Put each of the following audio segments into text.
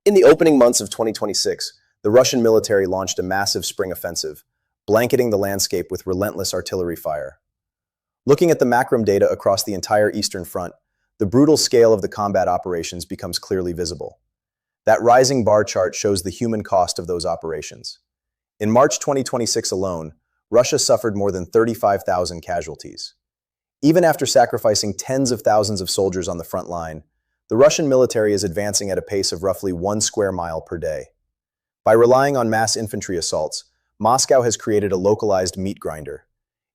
In the opening months of 2026, the Russian military launched a massive spring offensive, blanketing the landscape with relentless artillery fire. Looking at the macro data across the entire Eastern Front, the brutal scale of the combat operations becomes clearly visible. That rising bar chart shows the human cost of those operations. In March 2026 alone, Russia suffered more than 35,000 casualties. Even after sacrificing tens of thousands of soldiers on the front line, the Russian military is advancing at a pace of roughly 1 square mile per day. By relying on mass infantry assaults, Moscow has created a localized meat grinder.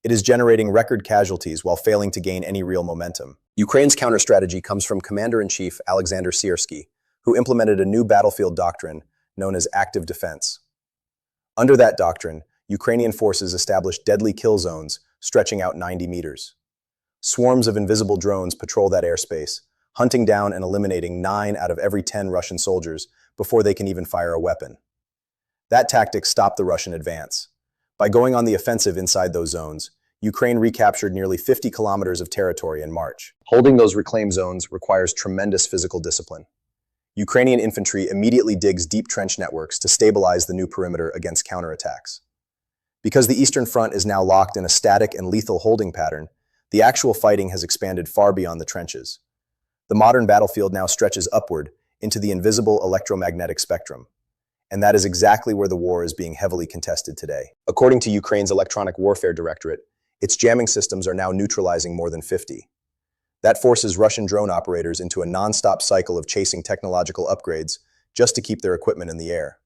It is generating record casualties while failing to gain any real momentum. Ukraine's counter-strategy comes from Commander-in-Chief Alexander Syrskyi, who implemented a new battlefield doctrine known as active defense. Under that doctrine, Ukrainian forces established deadly kill zones stretching out 90 meters. Swarms of invisible drones patrol that airspace, hunting down and eliminating 9 out of every 10 Russian soldiers before they can even fire a weapon. That tactic stopped the Russian advance. By going on the offensive inside those zones, Ukraine recaptured nearly 50 kilometers of territory in March. Holding those reclaimed zones requires tremendous physical discipline. Ukrainian infantry immediately digs deep trench networks to stabilize the new perimeter against counterattacks. Because the Eastern Front is now locked in a static and lethal holding pattern, the actual fighting has expanded far beyond the trenches. The modern battlefield now stretches upward into the invisible electromagnetic spectrum. And that is exactly where the war is being heavily contested today. According to Ukraine's Electronic Warfare Directorate, its jamming systems are now neutralizing more than 50. That forces Russian drone operators into a non-stop cycle of chasing technological upgrades just to keep their equipment in the air.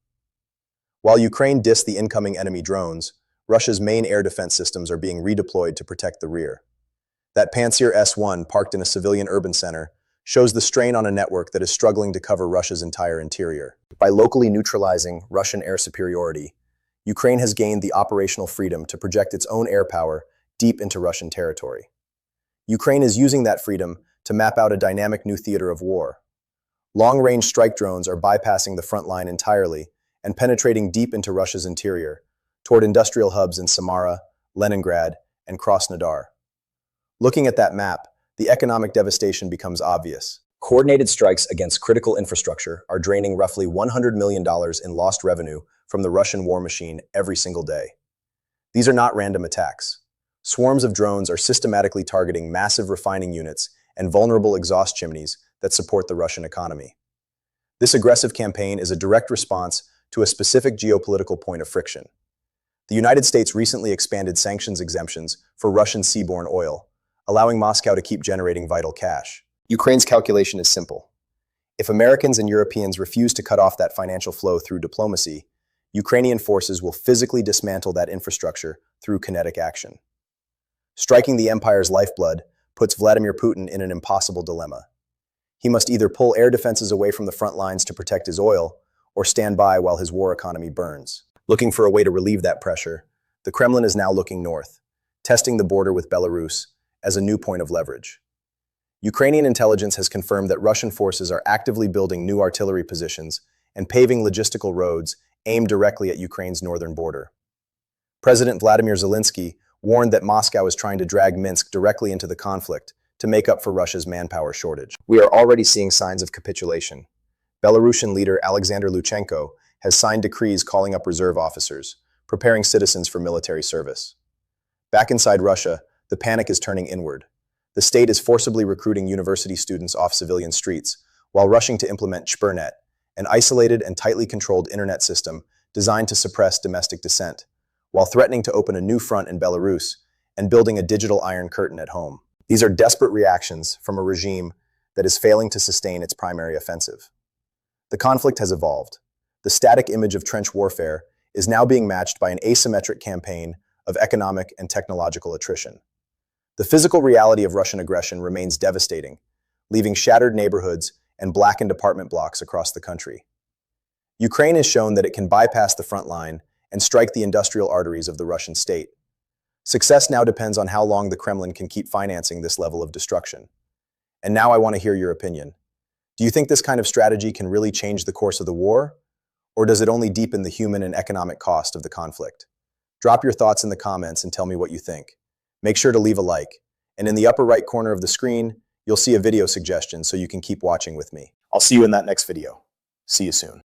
While Ukraine dissed the incoming enemy drones, Russia's main air defense systems are being redeployed to protect the rear. That Pantsir S-1 parked in a civilian urban center shows the strain on a network that is struggling to cover Russia's entire interior. By locally neutralizing Russian air superiority, Ukraine has gained the operational freedom to project its own air power deep into Russian territory. Ukraine is using that freedom to map out a dynamic new theater of war. Long-range strike drones are bypassing the front line entirely and penetrating deep into Russia's interior, toward industrial hubs in Samara, Leningrad, and Krasnodar. Looking at that map, the economic devastation becomes obvious. Coordinated strikes against critical infrastructure are draining roughly $100 million in lost revenue from the Russian war machine every single day. These are not random attacks. Swarms of drones are systematically targeting massive refining units and vulnerable exhaust chimneys that support the Russian economy. This aggressive campaign is a direct response to a specific geopolitical point of friction. The United States recently expanded sanctions exemptions for Russian seaborne oil, allowing Moscow to keep generating vital cash. Ukraine's calculation is simple. If Americans and Europeans refuse to cut off that financial flow through diplomacy, Ukrainian forces will physically dismantle that infrastructure through kinetic action. Striking the empire's lifeblood puts Vladimir Putin in an impossible dilemma. He must either pull air defenses away from the front lines to protect his oil, or stand by while his war economy burns. Looking for a way to relieve that pressure, the Kremlin is now looking north, testing the border with Belarus as a new point of leverage. Ukrainian intelligence has confirmed that Russian forces are actively building new artillery positions and paving logistical roads aimed directly at Ukraine's northern border. President Vladimir Zelensky warned that Moscow is trying to drag Minsk directly into the conflict to make up for Russia's manpower shortage. We are already seeing signs of capitulation. Belarusian leader Alexander Lukashenko has signed decrees calling up reserve officers, preparing citizens for military service. Back inside Russia, the panic is turning inward. The state is forcibly recruiting university students off civilian streets, while rushing to implement Chpernet, an isolated and tightly controlled internet system designed to suppress domestic dissent, while threatening to open a new front in Belarus and building a digital iron curtain at home. These are desperate reactions from a regime that is failing to sustain its primary offensive. The conflict has evolved. The static image of trench warfare is now being matched by an asymmetric campaign of economic and technological attrition. The physical reality of Russian aggression remains devastating, leaving shattered neighborhoods and blackened apartment blocks across the country. Ukraine has shown that it can bypass the front line and strike the industrial arteries of the Russian state. Success now depends on how long the Kremlin can keep financing this level of destruction. And now I want to hear your opinion. Do you think this kind of strategy can really change the course of the war? Or does it only deepen the human and economic cost of the conflict? Drop your thoughts in the comments and tell me what you think. Make sure to leave a like. And in the upper right corner of the screen, you'll see a video suggestion so you can keep watching with me. I'll see you in that next video. See you soon.